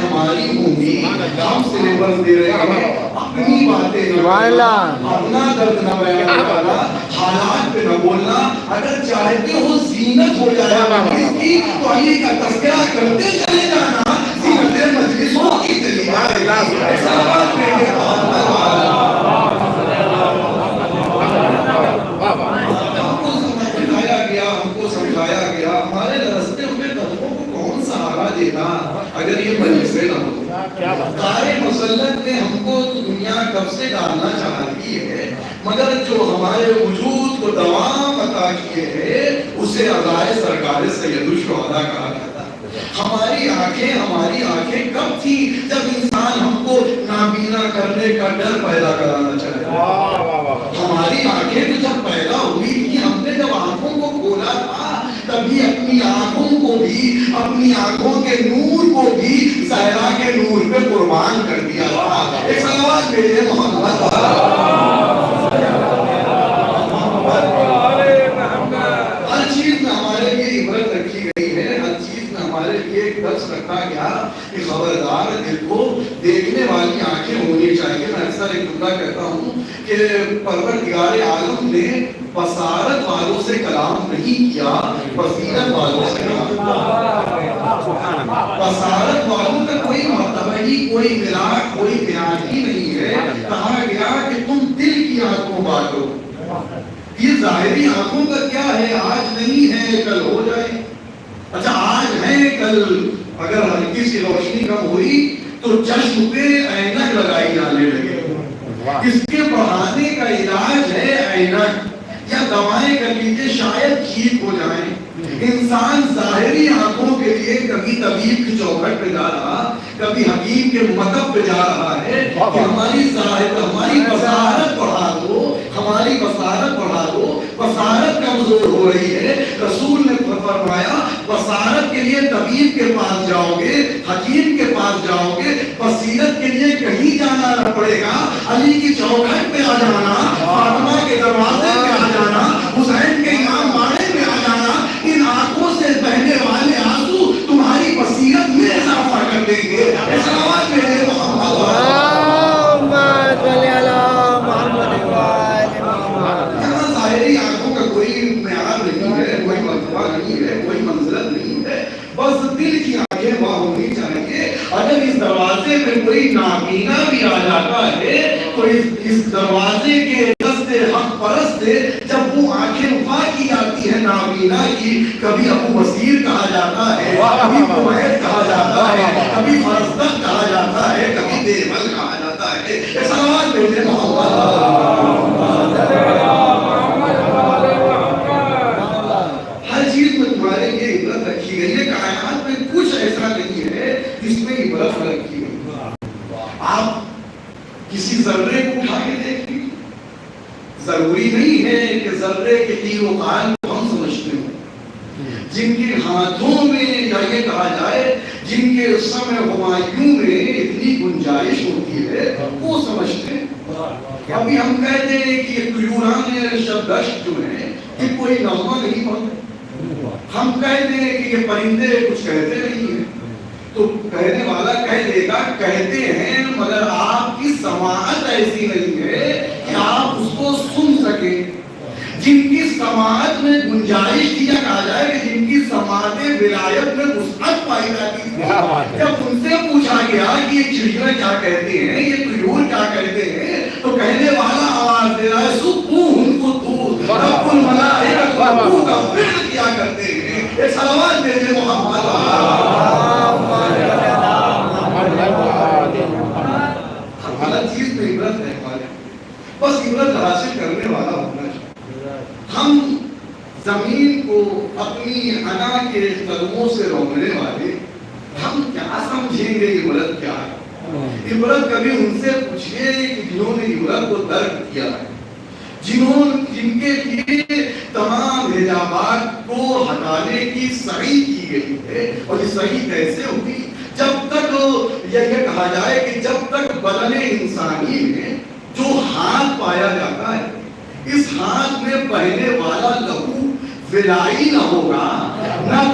ہماری امید ہم سلیبس دے رہے ہیں اپنی باتیں اپنا درد نہ بیان کرنا حالات پہ نہ بولنا اگر چاہتے ہو زینت ہو جائے مجلس کی تو علی کا تذکرہ کرتے چلے جانا زینت مجلس ہوگی چلی اگر یہ مجلسیں نہ ہو قاری مسلط نے ہم کو دنیا کب سے ڈالنا چاہتی ہے مگر جو ہمارے وجود کو دوام عطا کیے ہے اسے عطائے سرکار سید الشہداء کہا جاتا ہے۔ ہماری آنکھیں کب تھی جب انسان ہم کو نابینا کرنے کا ڈر پیدا کرانا چاہتا ہماری آنکھیں تو جب پیدا ہوئی تھی ہم نے جب آنکھوں کو کھولا تھا تبھی اپنی آنکھوں کو بھی اپنی آنکھوں کے نور کو بھی زہرا کے نور پہ قربان کر دیا تھا۔ ایک صلوات بھیجے محمد ہر چیز میں ہمارے لیے عبرت رکھی گئی ہے ہر چیز میں ہمارے لیے ایک درس رکھا گیا کہ خبردار دل کو دیکھنے والی آنکھیں ہونی چاہیے۔ میں اکثر ایک جملہ کہتا ہوں کہ پروردگار عالم نے بصارت والوں سے کلام نہیں کیا بصیرت والوں سے بصارت والوں کا کوئی مرتبہ ہی کوئی ملاک کوئی بیان ہی نہیں ہے کہا گیا کہ تم دل کی آنکھوں باتو یہ ظاہری آنکھوں کا کیا ہے آج نہیں ہے کل ہو جائے اچھا آج ہے کل اگر ہلکی سی روشنی کم ہوئی تو چشم پہ اینک لگائی جانے لگے اس کے بڑھانے کا علاج ہے اینک یا دوائیں کر لیجیے شاید ٹھیک ہو جائیں انسان ظاہری آنکھوں کے لیے کبھی طبیب کی چوکھٹ پہ جا رہا کبھی حکیم کے مطب پہ جا رہا ہے کہ ہماری بصارت بڑھا دو ہماری بصارت بڑھا دو بصارت کمزور ہو رہی ہے رسول نے فرمایا بصارت کے لیے طبیب کے پاس جاؤ گے حکیم کے پاس جاؤ گے بصیرت کے لیے کہیں جانا نہ پڑے گا علی کی چوکھٹ پہ آ جانا فاطمہ کے دروازے پہ آ جانا حسین کے امام باڑے پہ آ جانا ان آنکھوں سے بہنے والے آنسو تمہاری بصیرت میں اضافہ کر دیں گے صلوات میرے محمد یہاں ظاہری آنکھوں کا کوئی معیار نہیں ہے کوئی مرتبہ نہیں ہے کوئی منزلت نہیں ہے بس دل کی آنکھیں وہاں ہونی چاہیے اگر اس دروازے میں کوئی نابینا بھی آ جاتا ہے تو اس دروازے کے حق پرست جب وہ آنکھیں وفا کی جاتی ہے نابینا کی کبھی ابو بصیر کہا جاتا ہے کبھی قویت کہا جاتا ہے کبھی فرزدق کہا جاتا ہے کبھی دیوال کہا جاتا ہے صلوات بھیجے محمد ہر چیز میں تمہارے لیے عبرت رکھی گئی ہے کائنات میں کچھ ایسا نہیں ہے جس میں عبرت رکھی گئی آپ کسی ذرے کو اٹھا کے دیکھ لیجیے ضروری نہیں ہے کہ ذرے کے تیر و قان کو ہم سمجھتے ہوں جن کے ہاتھوں میں یا یہ کہا جائے جن کے سمع ہمایوں میں اتنی گنجائش ہوتی ہے وہ سمجھتے ہیں ابھی ہم کہتے ہیں کہ یہ طیوران شبدشت جو ہیں یہ کوئی نغمہ نہیں پڑھتے ہم کہتے ہیں کہ یہ پرندے کچھ کہتے نہیں ہیں تو کہنے والا کہہ دے گا کہتے ہیں مگر آپ کی سماعت ایسی نہیں ہے کہ آپ اس کو سن سکیں جن کی سماعت میں گنجائش کیا کہا جائے کہ جن کی سماعت ولایت میں وسعت پائی جاتی تھی جب ان سے پوچھا گیا کہ یہ چڑیاں کیا کہتے ہیں یہ طیور کیا کہتے ہیں تو کہنے والا آواز دے رہا ہے سکون قطور رب الملائکۃ والروح کا فعل کیا کرتے ہیں ایک صلوات بھیجے محمد ہر چیز میں عبرت ہے بس عبرت حاصل کرنے والا ہونا چاہیے ہم زمین کو اپنی انا کے قدموں سے روکنے والے ہم کیا سمجھیں گے عبرت کیا ہے عبرت کبھی ان سے پوچھئے کہ جنہوں نے عبرت کو درک کیا ہے جن کے لیے تمام حجابات کو ہٹانے کی صحیح کی گئی ہے اور یہ صحیح کیسے ہوئی جب تک یہ کہا جائے کہ جب تک بدن انسانی میں جو ہاتھ پایا جاتا ہے اس ہاتھ میں بہنے والا لہو ولائی نہ ہوگا